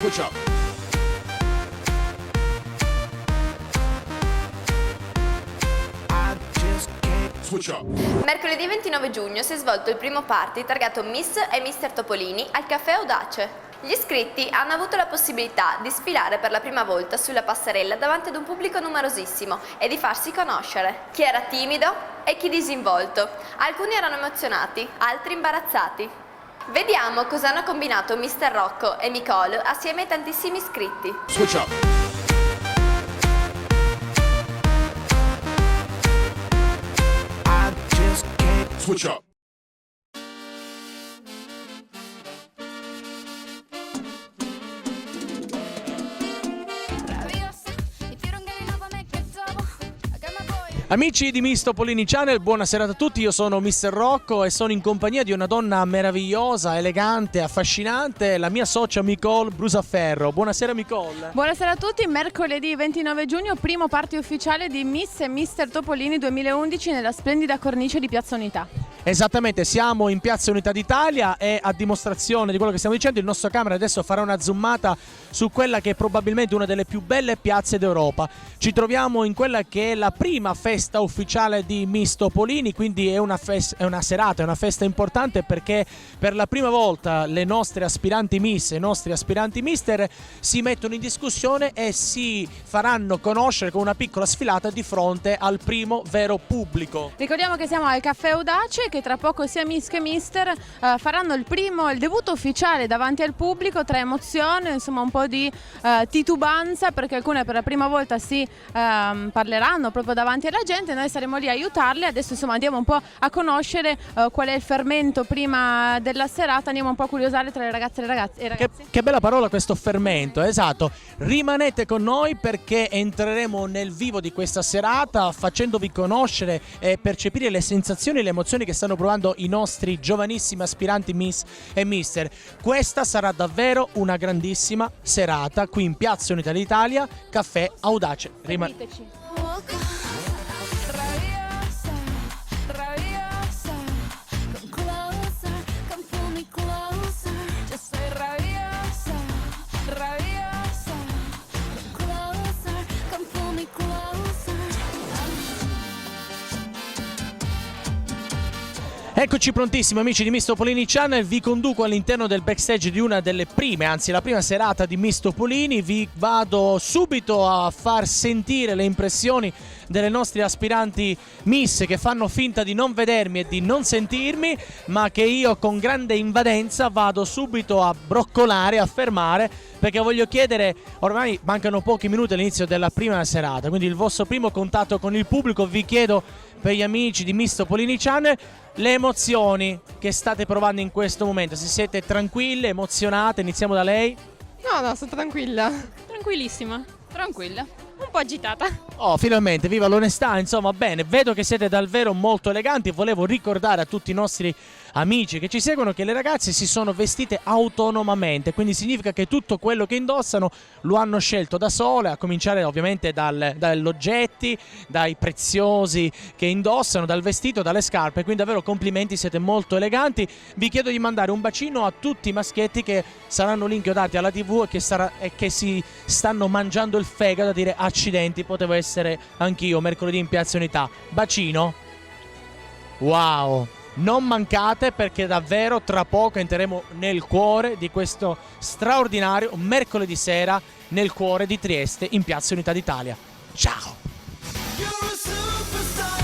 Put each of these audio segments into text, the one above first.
Switch up. I just can't switch up. Mercoledì 29 giugno si è svolto il primo party targato Miss e Mister Topolini al Caffè Audace. Gli iscritti hanno avuto la possibilità di sfilare per la prima volta sulla passerella davanti ad un pubblico numerosissimo e di farsi conoscere. Chi era timido e chi disinvolto. Alcuni erano emozionati, altri imbarazzati. Vediamo cosa hanno combinato Mister Rocco e Nicole assieme ai tantissimi iscritti. Switch up. I just can't switch up. Amici di Miss Topolini Channel, buona serata a tutti, io sono Mister Rocco e sono in compagnia di una donna meravigliosa, elegante, affascinante, la mia socia Nicole Brusaferro. Buonasera Nicole. Buonasera a tutti, mercoledì 29 giugno, primo party ufficiale di Miss e Mister Topolini 2011 nella splendida cornice di Piazza Unità. Esattamente, siamo in Piazza Unità d'Italia e a dimostrazione di quello che stiamo dicendo il nostro camera adesso farà una zoomata su quella che è probabilmente una delle più belle piazze d'Europa. Ci troviamo in quella che è la prima festa ufficiale di Miss Topolini, quindi è una serata, è una festa importante perché per la prima volta le nostre aspiranti Miss e i nostri aspiranti Mister si mettono in discussione e si faranno conoscere con una piccola sfilata di fronte al primo vero pubblico. Ricordiamo che siamo al Caffè Audace, che tra poco sia Miss che Mister faranno il debutto ufficiale davanti al pubblico, tra emozione, insomma un po' di titubanza, perché alcune per la prima volta si parleranno proprio davanti alla gente. Noi saremo lì a aiutarle. Adesso insomma andiamo un po' a conoscere qual è il fermento prima della serata, andiamo un po' a curiosare tra le ragazze e i ragazzi. Che bella parola questo fermento, esatto. Rimanete con noi perché entreremo nel vivo di questa serata facendovi conoscere e percepire le sensazioni e le emozioni che stanno provando i nostri giovanissimi aspiranti Miss e Mister. Questa sarà davvero una grandissima serata qui in Piazza Unità d'Italia, Caffè Audace. Seguiteci. Rabiosa, rabiosa, come closer, come pull me closer. Just say rabiosa, rabiosa, come closer, come pull me closer. Eccoci prontissimi amici di Miss Topolini Channel, vi conduco all'interno del backstage di una delle prime, anzi la prima serata di Miss Topolini. Vi vado subito a far sentire le impressioni delle nostre aspiranti Miss che fanno finta di non vedermi e di non sentirmi, ma che io con grande invadenza vado subito a broccolare, a fermare, perché voglio chiedere, ormai mancano pochi minuti all'inizio della prima serata, quindi il vostro primo contatto con il pubblico. Vi chiedo per gli amici di Miss Topolini Channel le emozioni che state provando in questo momento, se siete tranquille, emozionate. Iniziamo da lei. No, sono tranquilla. Tranquillissima. Tranquilla. Un po' agitata. Oh, finalmente, viva l'onestà, insomma, bene, vedo che siete davvero molto eleganti. Volevo ricordare a tutti i nostri amici che ci seguono che le ragazze si sono vestite autonomamente, quindi significa che tutto quello che indossano lo hanno scelto da sole, a cominciare ovviamente dagli oggetti, dai preziosi che indossano, dal vestito, dalle scarpe, quindi davvero complimenti, siete molto eleganti. Vi chiedo di mandare un bacino a tutti i maschietti che saranno lì inchiodati alla TV e che si stanno mangiando il fegato a dire accidenti, potevo essere anch'io mercoledì in Piazza Unità. Bacino. Wow. Non mancate perché davvero tra poco entreremo nel cuore di questo straordinario mercoledì sera nel cuore di Trieste in Piazza Unità d'Italia. Ciao! You're a superstar.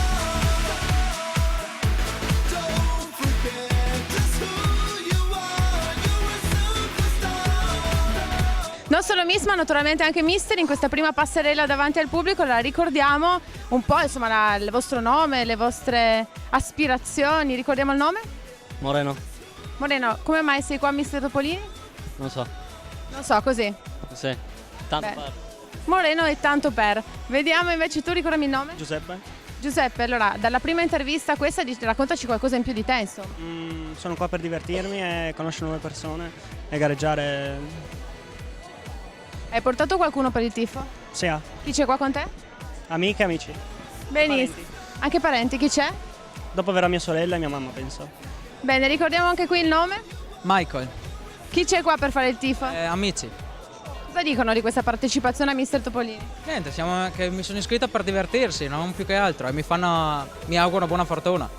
Don't forget just who you are. You're a superstar. Non solo Miss, ma naturalmente anche Mister in questa prima passerella davanti al pubblico. La ricordiamo un po', insomma, il vostro nome, le vostre aspirazioni. Ricordiamo il nome? Moreno, Moreno, come mai sei qua Mister Topolini? non so. Non so, così. Sì. Tanto Beh. per Moreno e tanto per. Vediamo invece tu, ricordami il nome? Giuseppe. Giuseppe, allora, dalla prima intervista a questa raccontaci qualcosa in più di te, insomma. Sono qua per divertirmi e conoscere nuove persone e gareggiare. Hai portato qualcuno per il tifo? Sì, Chi c'è qua con te? amiche e amici. Benissimo. Parenti. Anche parenti, chi c'è? Dopo verrà mia sorella e mia mamma, penso. Bene, ricordiamo anche qui il nome. Michael, Chi c'è qua per fare il tifo? amici. Cosa dicono di questa partecipazione a Mister Topolini? Niente, che mi sono iscritto per divertirsi, non più che altro, e mi auguro buona fortuna.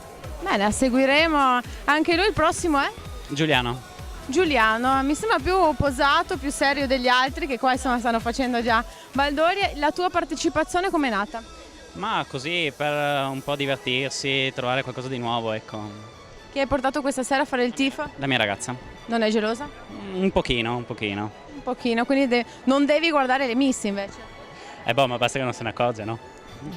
Bene, seguiremo. Anche lui il prossimo è? Giuliano. Giuliano, mi sembra più posato, più serio degli altri che qua insomma stanno facendo già baldoria. La tua partecipazione com'è nata? Ma così, per un po' divertirsi, trovare qualcosa di nuovo, ecco. Chi hai portato questa sera a fare il tifo? La mia ragazza. Non è gelosa? Un pochino, un pochino. Un pochino, quindi non devi guardare le miss invece. Ma basta che non se ne accorge, no?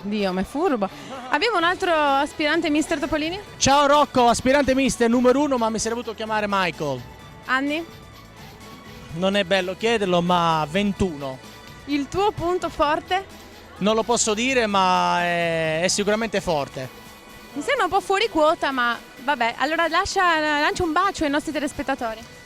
Dio, ma è furbo. Abbiamo un altro aspirante Mister Topolini? Ciao Rocco, aspirante mister numero 1, ma mi sarebbe voluto chiamare Michael. Anni? Non è bello chiederlo, ma 21. Il tuo punto forte? Non lo posso dire, ma è sicuramente forte. Mi sembra un po' fuori quota, ma vabbè. Allora lancia un bacio ai nostri telespettatori.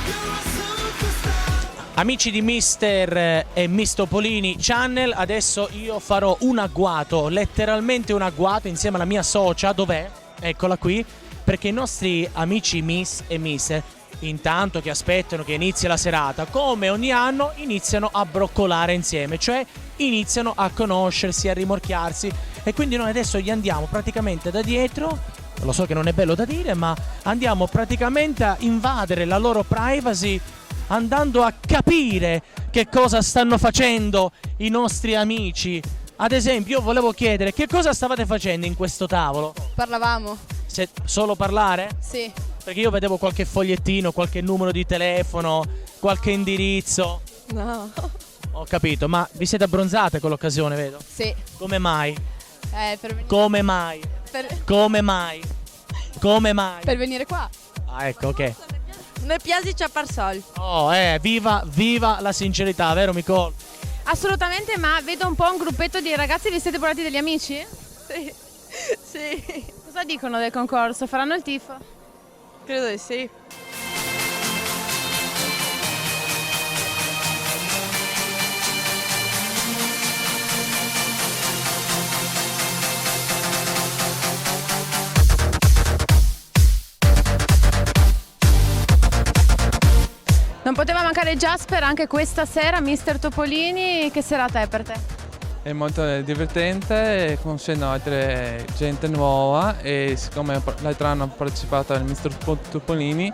You're a superstar. Amici di Mister e Miss Topolini Channel, adesso io farò un agguato, letteralmente un agguato insieme alla mia socia, dov'è? Eccola qui, perché i nostri amici Miss e Mister, intanto che aspettano che inizi la serata, come ogni anno iniziano a broccolare insieme, cioè iniziano a conoscersi, a rimorchiarsi, e quindi noi adesso gli andiamo praticamente da dietro. Lo so che non è bello da dire, ma andiamo praticamente a invadere la loro privacy, andando a capire che cosa stanno facendo i nostri amici. Ad esempio, io volevo chiedere che cosa stavate facendo in questo tavolo? Parlavamo. Solo parlare? Sì. Perché io vedevo qualche fogliettino, qualche numero di telefono, qualche indirizzo. No. Ho capito, ma vi siete abbronzate con l'occasione, vedo? Sì. Come mai? Per venire, Come mai? per, Come mai? Come mai? per venire qua. Ah, ecco, ok. Mi piace Ciapparsol. Oh, viva la sincerità, vero Nicole? Assolutamente, ma vedo un po' un gruppetto di ragazzi, vi siete portati degli amici? Sì. Sì. Cosa dicono del concorso? Faranno il tifo? Credo di sì. Non poteva mancare Jasper anche questa sera, Mister Topolini. Che serata è per te? È molto divertente, conoscendo altre gente nuova, e siccome l'altro anno ho partecipato al Mister Topolini,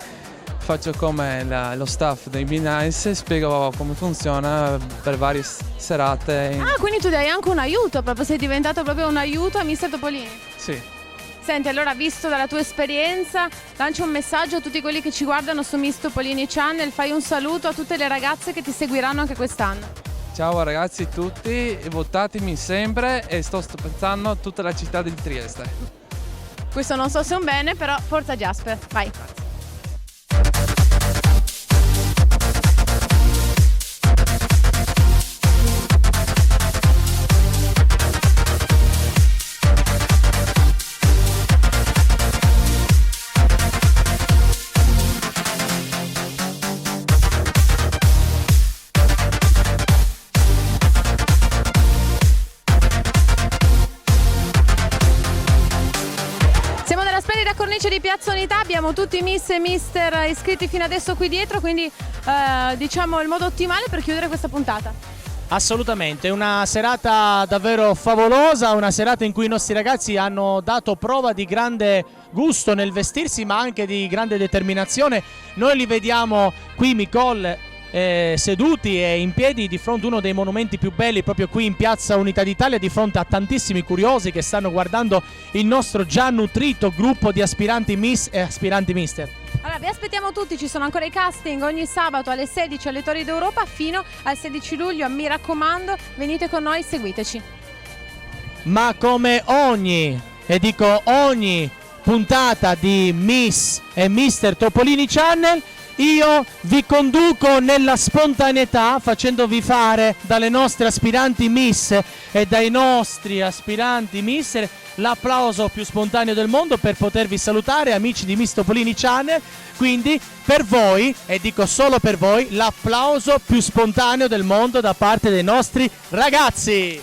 faccio come lo staff dei Be-Nice, spiego come funziona per varie serate. Ah, quindi tu dai anche un aiuto, proprio sei diventato proprio un aiuto a Mister Topolini. Sì. Senti, allora, visto dalla tua esperienza, lancia un messaggio a tutti quelli che ci guardano su Miss Topolini Channel, fai un saluto a tutte le ragazze che ti seguiranno anche quest'anno. Ciao ragazzi tutti, votatemi sempre, e sto pensando tutta la città di Trieste. Questo non so se è un bene, però forza Jasper, vai. Siamo nella splendida cornice di Piazza Unità, abbiamo tutti i Miss e Mister iscritti fino adesso qui dietro, quindi diciamo il modo ottimale per chiudere questa puntata. Assolutamente, una serata davvero favolosa, una serata in cui i nostri ragazzi hanno dato prova di grande gusto nel vestirsi, ma anche di grande determinazione. Noi li vediamo qui, Nicole, seduti e in piedi di fronte a uno dei monumenti più belli, proprio qui in Piazza Unità d'Italia, di fronte a tantissimi curiosi che stanno guardando il nostro già nutrito gruppo di aspiranti Miss e aspiranti Mister. Allora, vi aspettiamo tutti, ci sono ancora i casting ogni sabato alle 16 alle Torri d'Europa fino al 16 luglio, mi raccomando, venite con noi, seguiteci. Ma come ogni, e dico ogni puntata di Miss e Mister Topolini Channel, io vi conduco nella spontaneità, facendovi fare dalle nostre aspiranti Miss e dai nostri aspiranti Mister l'applauso più spontaneo del mondo per potervi salutare, amici di Miss Topolini Channel. Quindi per voi, e dico solo per voi, l'applauso più spontaneo del mondo da parte dei nostri ragazzi.